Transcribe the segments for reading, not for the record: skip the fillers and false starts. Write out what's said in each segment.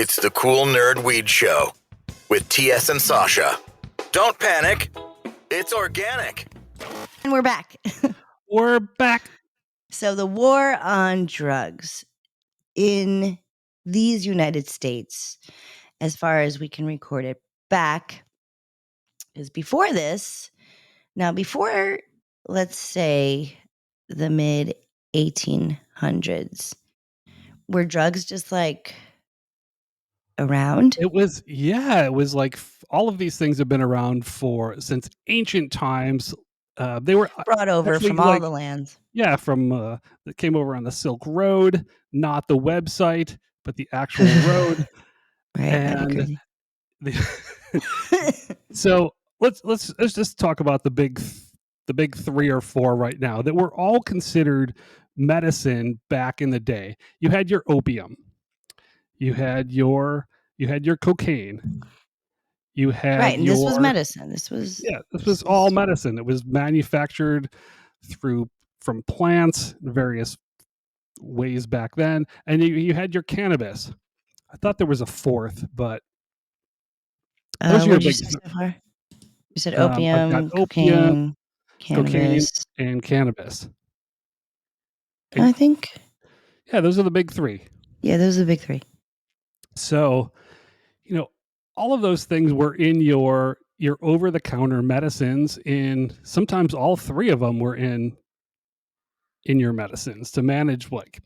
It's the Cool Nerd Weed Show with TS and Sasha. Don't panic. It's organic. And we're back. We're back. So the war on drugs in these United States, as far as we can record it back, is before this. Now, before, let's say, the mid 1800s, were drugs just like around? It was like all of these things have been around since ancient times. They were Brought over actually from all the lands. Yeah, that came over on the Silk Road, not the website, but the actual road. Right, that'd be crazy. So let's just talk about the big 3 or 4 right now that were all considered medicine back in the day. You had your opium, you had your cocaine, you had right, and this was medicine. This was all medicine. It was manufactured from plants in various ways back then, and you had your cannabis. I thought there was a fourth, but those are your what did you big. say so far? You said I've got opium, cocaine, cannabis. and cannabis. I think. Yeah, those are the big 3. Yeah, those are the big 3. So, all of those things were in your over-the-counter medicines, and sometimes all 3 of them were in your medicines to manage like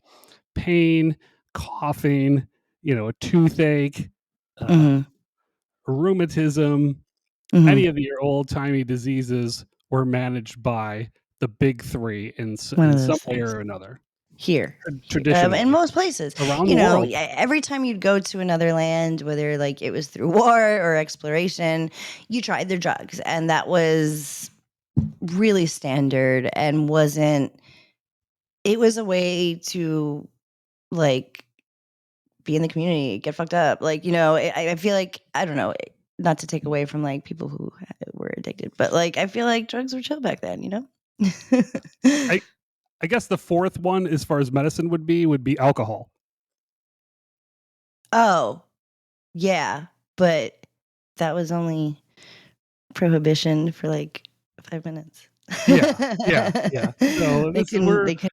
pain, coughing, a toothache, rheumatism, any of your old-timey diseases were managed by the big 3 in some way or another. Here, traditionally, in most places around the world. Every time you'd go to another land, whether like it was through war or exploration, you tried their drugs, and that was really standard and it was a way to like be in the community, get fucked up. Like, I feel like, I don't know, not to take away from like people who were addicted, but like, I feel like drugs were chill back then, I guess the 4th one, as far as medicine would be alcohol. Oh, yeah, but that was only prohibition for like 5 minutes. Yeah. So they couldn't.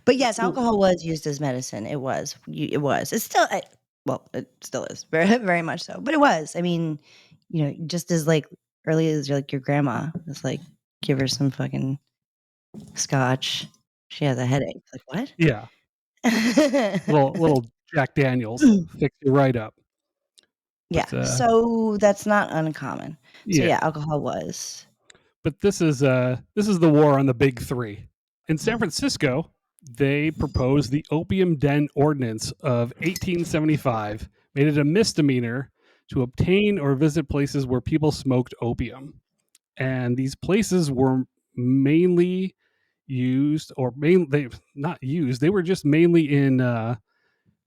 But yes, alcohol was used as medicine. It was. It's still. It still is very, very much so. But it was. I mean, just as like early as like your grandma, it's like give her some fucking scotch. She has a headache. Like what? Yeah. little Jack Daniels fix you right up. Yeah. So that's not uncommon. So yeah, alcohol was. But this is the war on the big 3. In San Francisco, they proposed the Opium Den Ordinance of 1875, made it a misdemeanor to obtain or visit places where people smoked opium. And these places were mainly used, they were just mainly in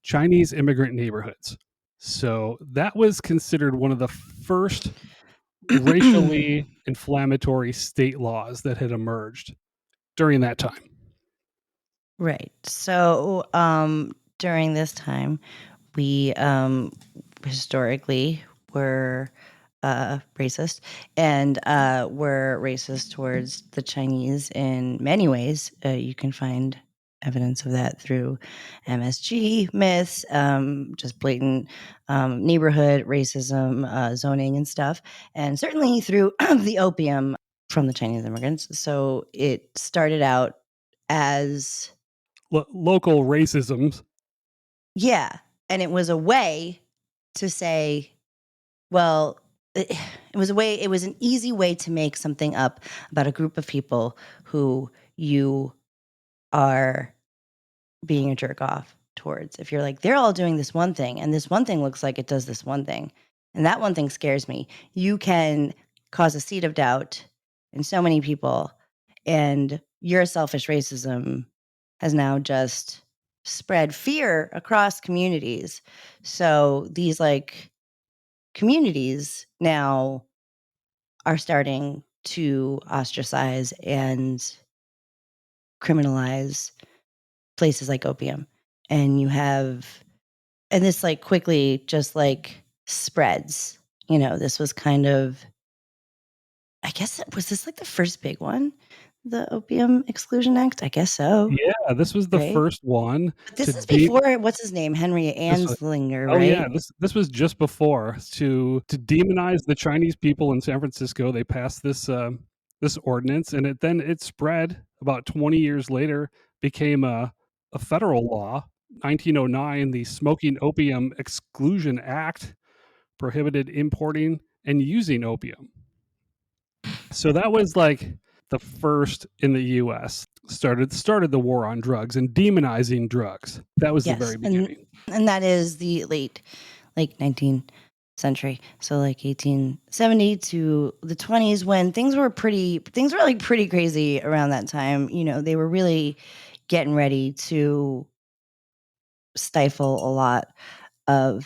Chinese immigrant neighborhoods. So that was considered one of the first racially inflammatory state laws that had emerged during that time. Right. So during this time, we historically were racist, and were racist towards the Chinese in many ways. You can find evidence of that through MSG myths, just blatant neighborhood racism, zoning and stuff, and certainly through the opium from the Chinese immigrants. So it started out as local racisms. Yeah. And it was a way to say, well, it was an easy way to make something up about a group of people who you are being a jerk off towards. If you're like, they're all doing this one thing, and this one thing looks like it does this one thing, and that one thing scares me, you can cause a seed of doubt in so many people, and your selfish racism has now just spread fear across communities. So these like communities now are starting to ostracize and criminalize places like opium. And you have and this like quickly just like spreads. This was kind of, I guess, was this like the first big one? The Opium Exclusion Act? I guess so, Yeah, this was the right? first one But to this is de before, what's his name? Henry this was Anslinger, Oh yeah, right? this was just before to demonize the Chinese people in San Francisco. They passed this ordinance, and it spread about 20 years later, became a federal law. 1909, the Smoking Opium Exclusion Act prohibited importing and using opium. So that was like the first in the US. Started the war on drugs and demonizing drugs. That was the very Yes, beginning. and that is the late 19th century, so like 1870 to the 20s, when things were like pretty crazy around that time. They were really getting ready to stifle a lot of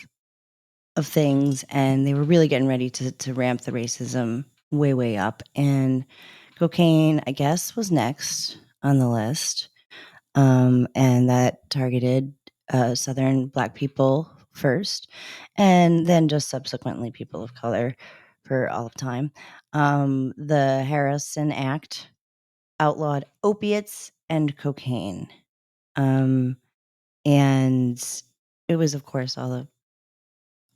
things, and they were really getting ready to ramp the racism way up. And cocaine, I guess, was next on the list, and that targeted Southern Black people first, and then just subsequently people of color for all of time. The Harrison Act outlawed opiates and cocaine, and it was, of course, all the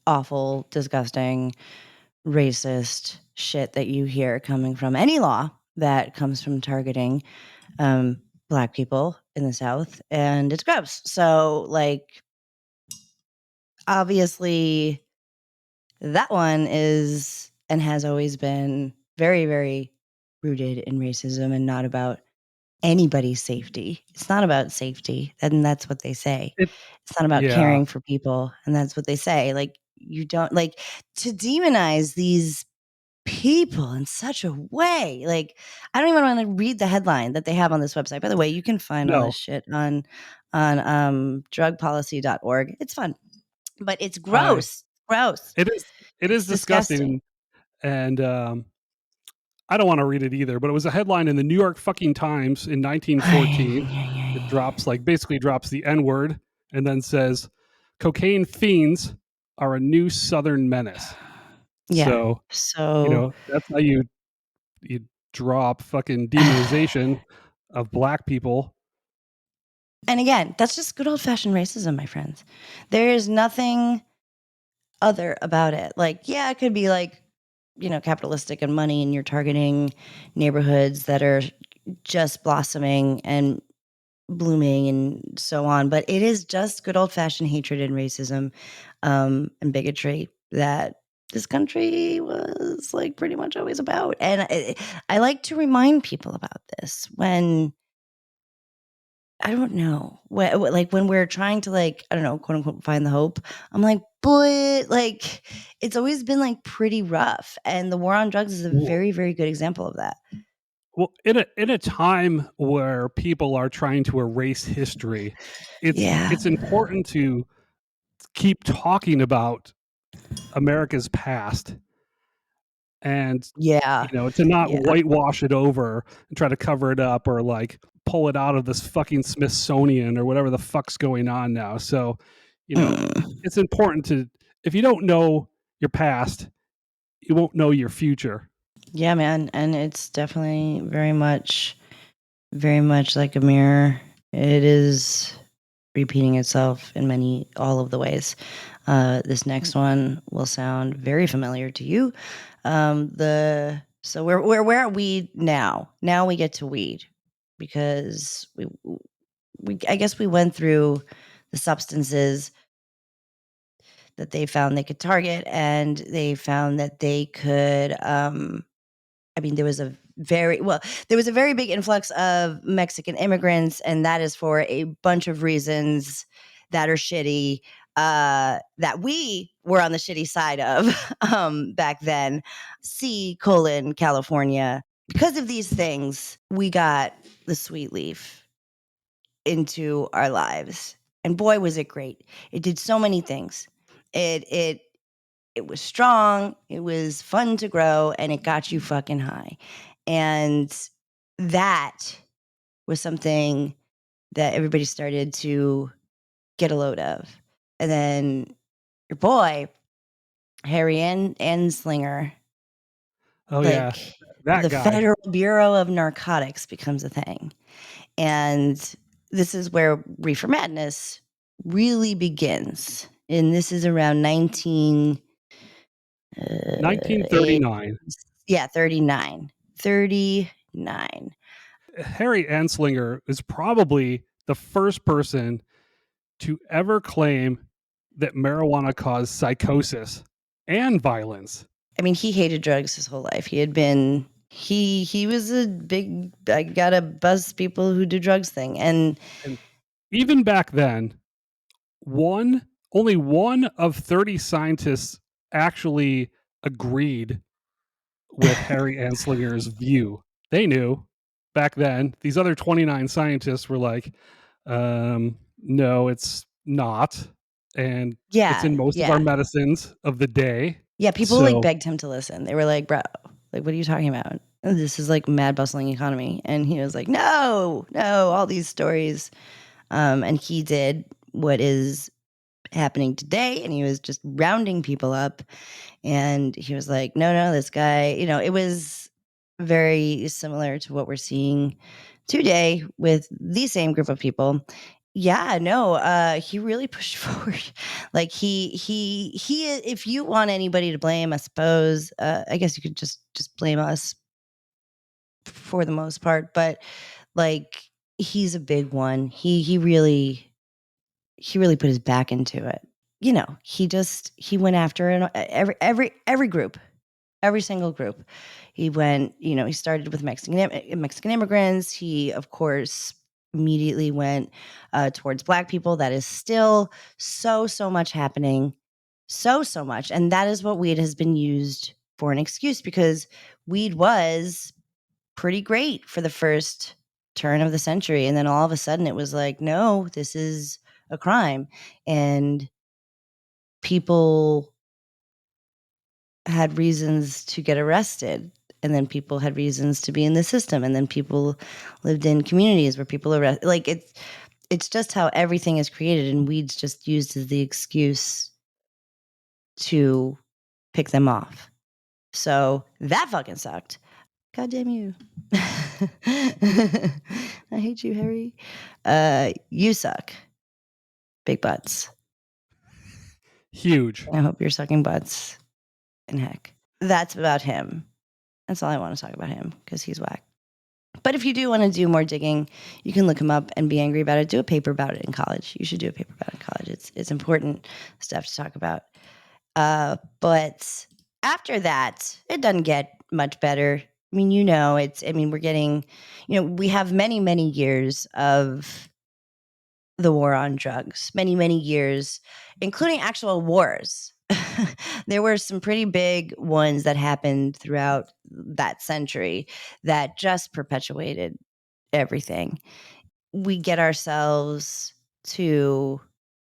awful, disgusting, racist shit that you hear coming from any law that comes from targeting Black people in the South, and it's gross. So, like, obviously, that one is and has always been very, very rooted in racism and not about anybody's safety. It's not about safety, and that's what they say. It It's not about Yeah. caring for people, and that's what they say. Like, you don't like to demonize these people in such a way. Like, I don't even want to read the headline that they have on this website. By the way, you can find all this No, shit on drugpolicy.org. It's fun, but it's I gross. it is It's disgusting. disgusting, and I don't wanna read it either, but it was a headline in the New York fucking Times in 1914. It basically drops the N-word and then says, "Cocaine fiends are a new Southern menace." Yeah. So, So, that's how you drop fucking demonization of Black people. and again, that's just good old fashioned racism, my friends. There is nothing other about it. Like, yeah, it could be like, capitalistic and money, and you're targeting neighborhoods that are just blossoming and blooming and so on. But it is just good old fashioned hatred and racism, and bigotry that this country was like pretty much always about. And I like to remind people about this when, I don't know, like when we're trying to, like, I don't know, quote unquote, find the hope. I'm like, but like, it's always been like pretty rough. And the war on drugs is a Well very, very good example of that. well, in a time where people are trying to erase history, Yeah. it's important to keep talking about America's past, and Yeah. to not Yeah. whitewash it over and try to cover it up, or like pull it out of this fucking Smithsonian or whatever the fuck's going on now. So, Mm. it's important to, if you don't know your past, you won't know your future. Yeah, man. And it's definitely very much like a mirror. It is repeating itself in all of the ways. This next one will sound very familiar to you. So we're at weed now. Now we get to weed, because we I guess we went through the substances that they found they could target, and they found that they could, I mean, there was a very big influx of Mexican immigrants, and that is for a bunch of reasons that are shitty, that we were on the shitty side of, back then. California. Because of these things, we got the sweet leaf into our lives. And boy, was it great. It did so many things. It was strong, it was fun to grow, and it got you fucking high. And that was something that everybody started to get a load of. And then your boy, Harry Anslinger, Oh yeah, like that the guy. Federal Bureau of Narcotics becomes a thing. And this is where Reefer Madness really begins. And this is around 1939. yeah, 39. 39. Harry Anslinger is probably the first person to ever claim that marijuana caused psychosis and violence. I mean, he hated drugs his whole life. He was a big I gotta buzz people who do drugs thing. And And even back then, only one of 30 scientists actually agreed with Harry Anslinger's view. They knew back then. These other 29 scientists were like, no, it's not. And it's in most of our yeah. medicines of the day. Yeah, people like So, begged him to listen. They were like, "Bro, like what are you talking about? This is like mad bustling economy." And he was like, "No, no, all these stories." And he did what is happening today, and he was just rounding people up. And he was like, "No, no, this guy." It was very similar to what we're seeing today with the same group of people. Yeah, no, he really pushed forward. Like he if you want anybody to blame, I suppose, I guess you could just blame us for the most part, but like he's a big one. He really put his back into it. He went after it, every group, every single group. He went, he started with Mexican immigrants. He, of course, immediately went towards Black people. That is still so much happening, so much, and that is what weed has been used for an excuse, because weed was pretty great for the first turn of the century, and then all of a sudden it was like, no, this is a crime, and people had reasons to get arrested, and then people had reasons to be in the system, and then people lived in communities where people arrest, like it's just how everything is created, and weed's just used as the excuse to pick them off. So that fucking sucked. God damn you. I hate you, Harry. You suck. Big butts. huge. I hope you're sucking butts. And heck, that's about him. That's all I want to talk about him, because he's whack. But if you do want to do more digging, you can look him up and be angry about it. Do a paper about it in college. You should do a paper about it in college. It's important stuff to talk about. But after that, it doesn't get much better. I mean, we're getting, we have many years of the war on drugs, many years, including actual wars. There were some pretty big ones that happened throughout that century that just perpetuated everything. We get ourselves to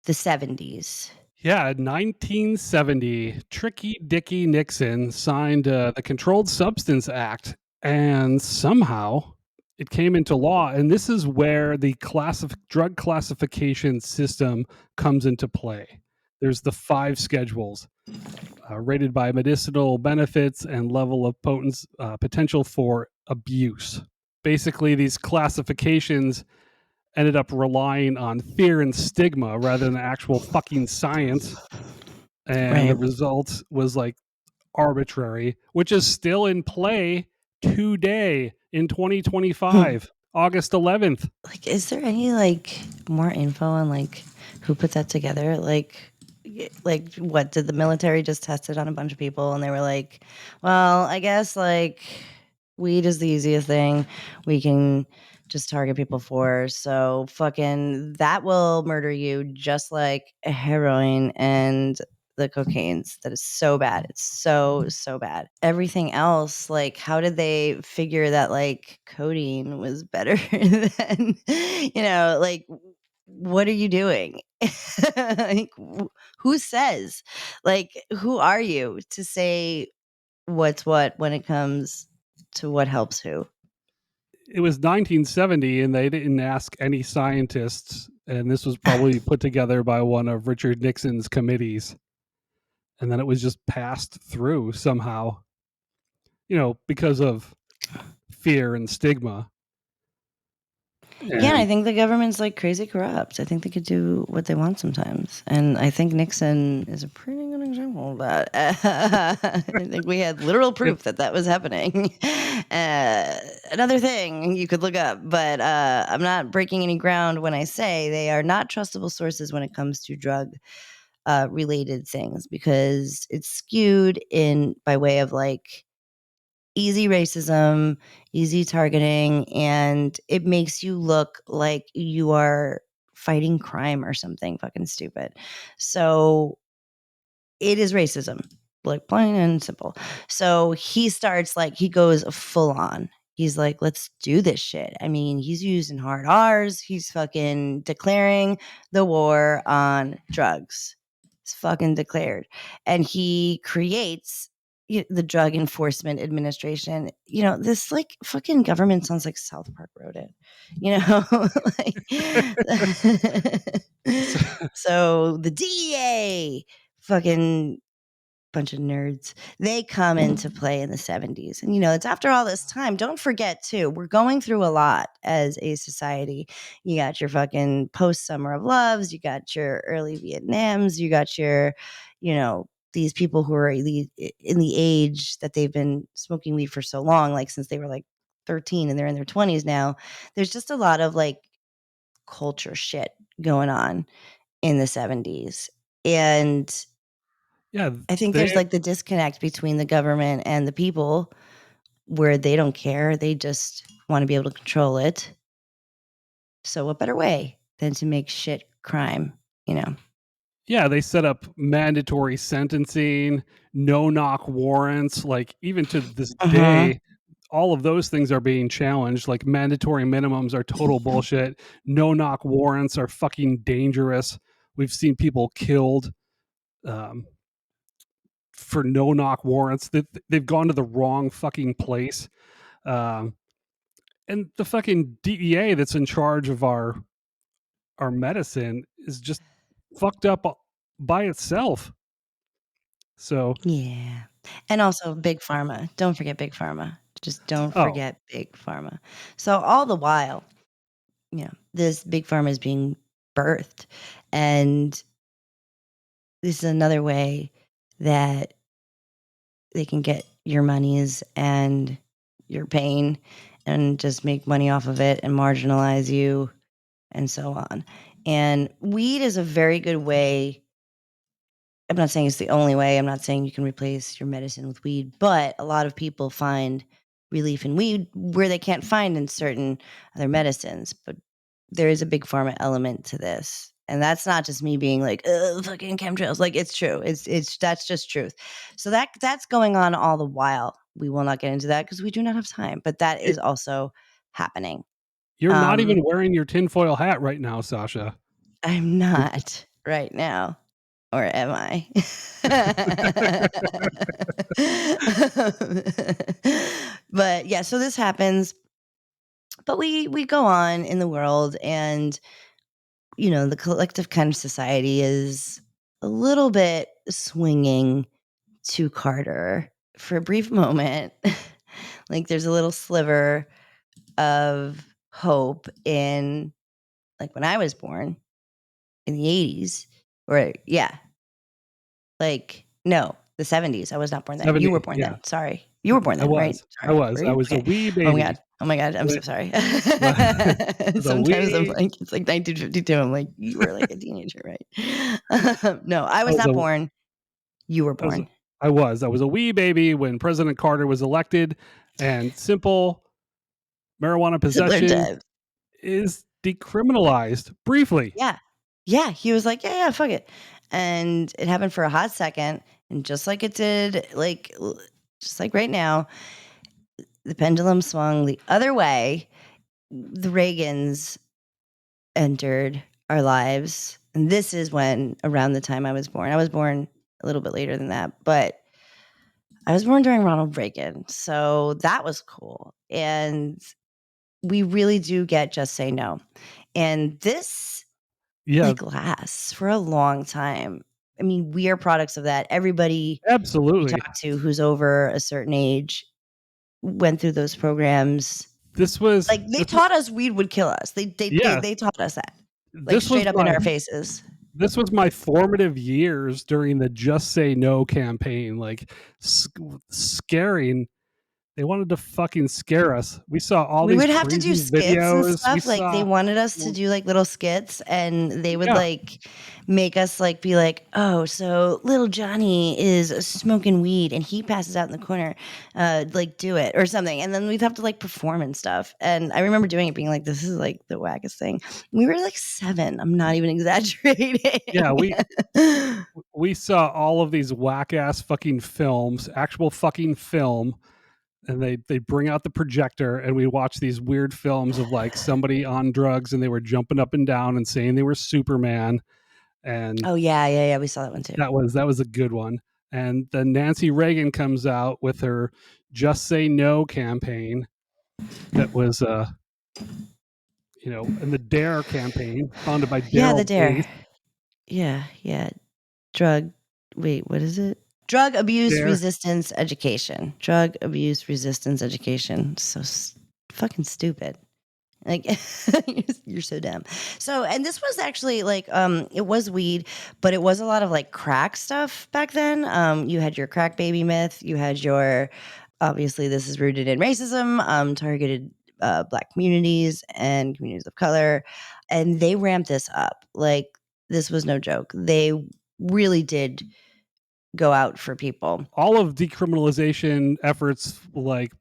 the 70s. Yeah, 1970, Tricky Dicky Nixon signed the Controlled Substance Act, and somehow it came into law. And this is where the drug classification system comes into play. There's the 5 schedules rated by medicinal benefits and level of potential for abuse. Basically, these classifications ended up relying on fear and stigma rather than actual fucking science. And the Right. result was like arbitrary, which is still in play today in 2025, August 11th. Like, is there any like more info on like who put that together? Like what did the military just test it on a bunch of people and they were like, well, I guess like weed is the easiest thing we can just target people for. So fucking that will murder you just like heroin and the cocaine's. That is so bad. It's so bad. Everything else, like how did they figure that like codeine was better than, like what are you doing? Like who says? Like who are you to say what's what when it comes to what helps who? it was 1970 and they didn't ask any scientists, and this was probably put together by one of Richard Nixon's committees, and then it was just passed through somehow, because of fear and stigma. Yeah, and I think the government's like crazy corrupt. I think they could do what they want sometimes. And I think Nixon is a pretty good example of that. I think we had literal proof that was happening. Another thing you could look up, but I'm not breaking any ground when I say they are not trustable sources when it comes to drug related things, because it's skewed in by way of like easy racism, easy targeting, and it makes you look like you are fighting crime or something fucking stupid. So it is racism, like plain and simple. So he goes full on. He's like, let's do this shit. I mean, he's using hard R's. He's fucking declaring the war on drugs. It's fucking declared. And he creates the Drug Enforcement Administration. This like fucking government sounds like South Park wrote it. So the DEA, fucking bunch of nerds, they come into play in the 70s. And it's after all this time. Don't forget too, we're going through a lot as a society. You got your fucking post Summer of Loves, you got your early Vietnams, you got your these people who are in the age that they've been smoking weed for so long, like since they were like 13 and they're in their 20s now. There's just a lot of like culture shit going on in the 70s. And Yeah, I think there's like the disconnect between the government and the people, where they don't care. They just want to be able to control it. So what better way than to make shit crime, Yeah, they set up mandatory sentencing, no-knock warrants. Like, even to this day, all of those things are being challenged. Like, mandatory minimums are total bullshit. No-knock warrants are fucking dangerous. We've seen people killed for no-knock warrants. They've gone to the wrong fucking place. And the fucking DEA that's in charge of our medicine is just fucked up by itself. So Yeah. And also Big Pharma. Don't forget Big Pharma. Just don't forget Big Pharma. So all the while, this Big Pharma is being birthed. And this is another way that they can get your monies and your pain and just make money off of it and marginalize you and so on. And weed is a very good way. I'm not saying it's the only way. I'm not saying you can replace your medicine with weed, but a lot of people find relief in weed where they can't find in certain other medicines. But there is a big pharma element to this. And that's not just me being like, oh, fucking chemtrails. Like, it's true. That's just truth. So that's going on all the while. We will not get into that because we do not have time. But that is also happening. You're not even wearing your tinfoil hat right now, Sasha. I'm not right now. Or am I? But yeah, so this happens. But we go on in the world, and the collective kind of society is a little bit swinging to Carter for a brief moment. Like there's a little sliver of hope in, like, when I was born in the 80s, or no, the 70s. I was not born then. 70, You were born yeah. then. Sorry. You were born then, right? I was. Sorry. I was a Okay. wee baby. Oh my god. I'm so sorry. The Sometimes I'm wee- like, it's like 1952. I'm like, you were like a teenager, right? No, I was not born. You were born. I was a wee baby when President Carter was elected, and simple marijuana possession is decriminalized briefly. Yeah. He was like, yeah, fuck it. And it happened for a hot second. And just like it did, just like right now, the pendulum swung the other way. The Reagans entered our lives. And this is when, around the time I was born. I was born a little bit later than that, but I was born during Ronald Reagan. So that was cool. And we really do get Just Say No. And this Yeah, lasts for a long time. I mean, we are products of that. Everybody you absolutely. talk to who's over a certain age went through those programs. This was Like they taught us weed would kill us. yeah. They taught us that. Like This was straight up in our faces. this was my formative years during the Just Say No campaign. Like scaring. They wanted to fucking scare us. We saw all We these would have to do crazy skits and videos. We stuff. Like they saw wanted us to do like little skits, and they would yeah. like make us like be like, oh, so little Johnny is smoking weed and he passes out in the corner. Like do it or something. And then we'd have to like perform and stuff. And I remember doing it being like, this is like the wackest thing. We were like 7. I'm not even exaggerating. Yeah, we saw all of these whack ass fucking films, actual fucking film, and they bring out the projector and we watch these weird films of like somebody on drugs and they were jumping up and down and saying they were Superman. And Oh yeah, we saw that one too. that was a good one. And then Nancy Reagan comes out with her Just Say No campaign that was and the Dare campaign founded by Yeah, the Daryl Dare. Bates. Yeah. What is it? Drug abuse resistance education. Drug abuse resistance education. So fucking stupid. Like you're so dumb. So, and this was actually like it was weed, but it was a lot of like crack stuff back then. You had your crack baby myth, you had your obviously this is rooted in racism, targeted black communities and communities of color, and they ramped this up. Like this was no joke. They really did go out for people. All of decriminalization efforts like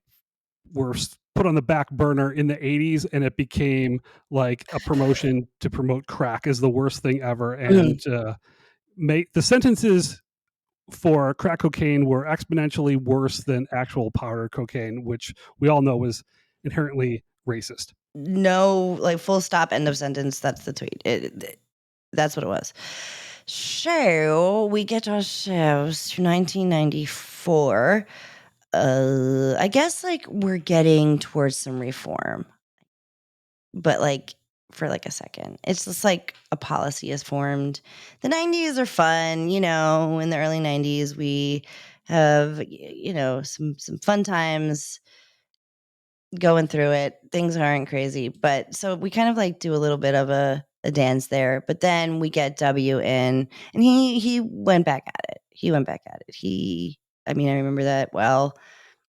were put on the back burner in the 80s, and it became like a promotion to promote crack is the worst thing ever. And make the sentences for crack cocaine were exponentially worse than actual powder cocaine, which we all know was inherently racist. No, like full stop, end of sentence. That's the tweet. That's what it was. So we get ourselves to 1994. I guess like we're getting towards some reform, but like for like a second, it's just like a policy is formed. The 90s are fun, in the early 90s, we have, some fun times going through it. Things aren't crazy, but so we kind of like do a little bit of a dance there, but then we get W in, and he went back at it. I remember that well.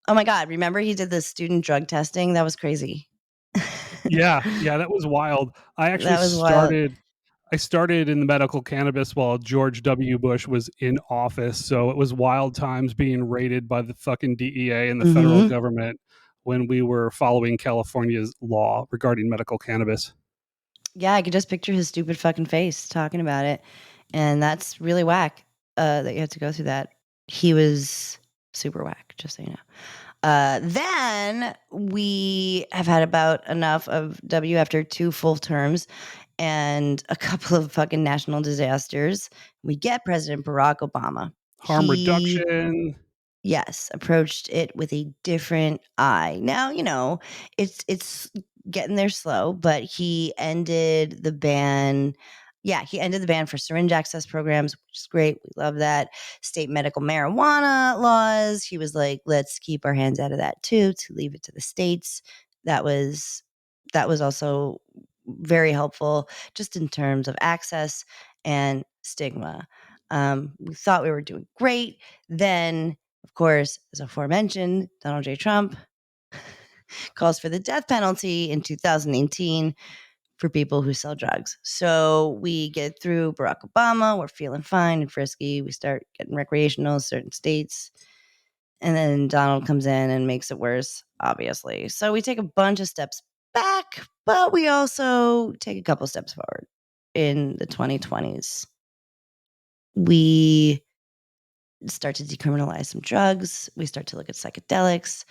Oh my God, remember he did the student drug testing? That was crazy. Yeah, that was wild. I actually started in the medical cannabis while George W. Bush was in office, so it was wild times being raided by the fucking DEA and the federal government when we were following California's law regarding medical cannabis. Yeah, I could just picture his stupid fucking face talking about it, and that's really whack that you had to go through that. He was super whack, just so you know. Then we have had about enough of W after 2 full terms and a couple of fucking national disasters. We get President Barack Obama. Harm reduction. Yes, approached it with a different eye. Now, it's getting there slow, but he ended the ban. Yeah, he ended the ban for syringe access programs, which is great. We love that. State medical marijuana laws. He was like, let's keep our hands out of that too, to leave it to the states. That was also very helpful just in terms of access and stigma. We thought we were doing great. Then, of course, as aforementioned, Donald J. Trump calls for the death penalty in 2018 for people who sell drugs. So we get through Barack Obama. We're feeling fine and frisky. We start getting recreational in certain states. And then Donald comes in and makes it worse, obviously. So we take a bunch of steps back, but we also take a couple steps forward in the 2020s. We start to decriminalize some drugs. We start to look at psychedelics.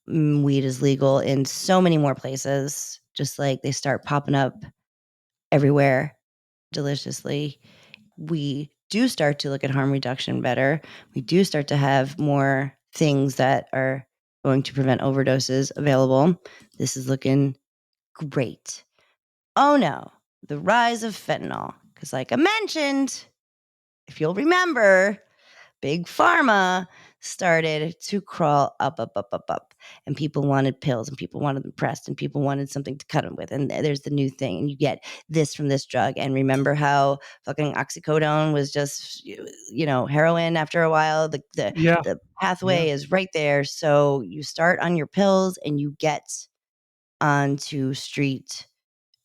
Weed is legal in so many more places, just like they start popping up everywhere deliciously. We do start to look at harm reduction better. We do start to have more things that are going to prevent overdoses available. This is looking Great. Oh no, the rise of fentanyl. Because, like I mentioned, if you'll remember, Big Pharma started to crawl up. And people wanted pills, and people wanted them pressed, and people wanted something to cut them with. And there's the new thing. And you get this from this drug. And remember how fucking oxycodone was just, heroin after a while? Yeah. The pathway is right there. So you start on your pills and you get onto street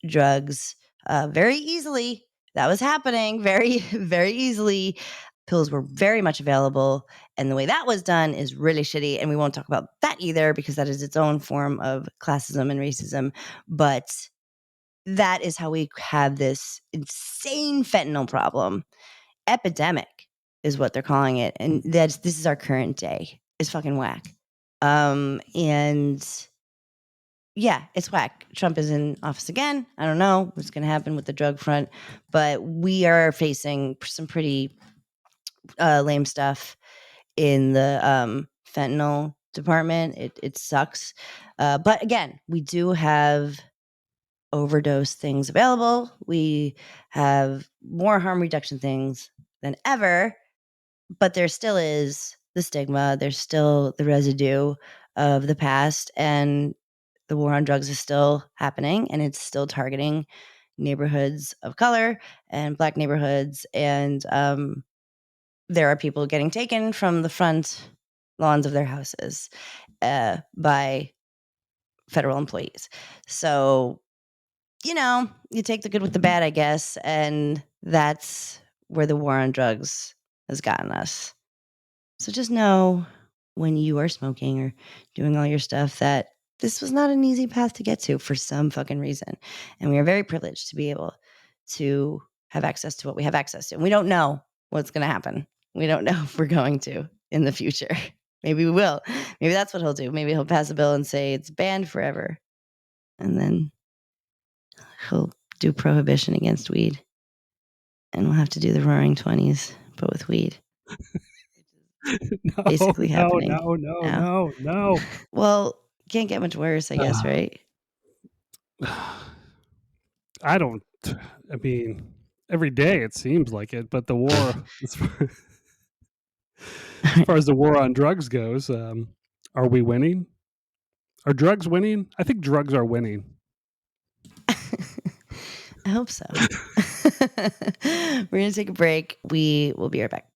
drugs very easily. That was happening very, very easily. Pills were very much available. And the way that was done is really shitty. And we won't talk about that either because that is its own form of classism and racism. But that is how we have this insane fentanyl problem. Epidemic is what they're calling it. And this is our current day. It's fucking whack. And yeah, it's whack. Trump is in office again. I don't know what's going to happen with the drug front, but we are facing some pretty lame stuff in the fentanyl department. It sucks. But again, we do have overdose things available. We have more harm reduction things than ever, but there still is the stigma. There's still the residue of the past, and the war on drugs is still happening, and it's still targeting neighborhoods of color and Black neighborhoods. And there are people getting taken from the front lawns of their houses by federal employees. So, you take the good with the bad, I guess. And that's where the war on drugs has gotten us. So just know when you are smoking or doing all your stuff that this was not an easy path to get to for some fucking reason. And we are very privileged to be able to have access to what we have access to. And we don't know what's going to happen. We don't know if we're going to in the future. Maybe we will. Maybe that's what he'll do. Maybe he'll pass a bill and say it's banned forever. And then he'll do prohibition against weed. And we'll have to do the Roaring 20s, but with weed. No, Basically happening no. Well, can't get much worse, I guess, right? I mean, every day it seems like it, but the war, as far as the war on drugs goes, are we winning? Are drugs winning? I think drugs are winning. I hope so. We're going to take a break. We will be right back.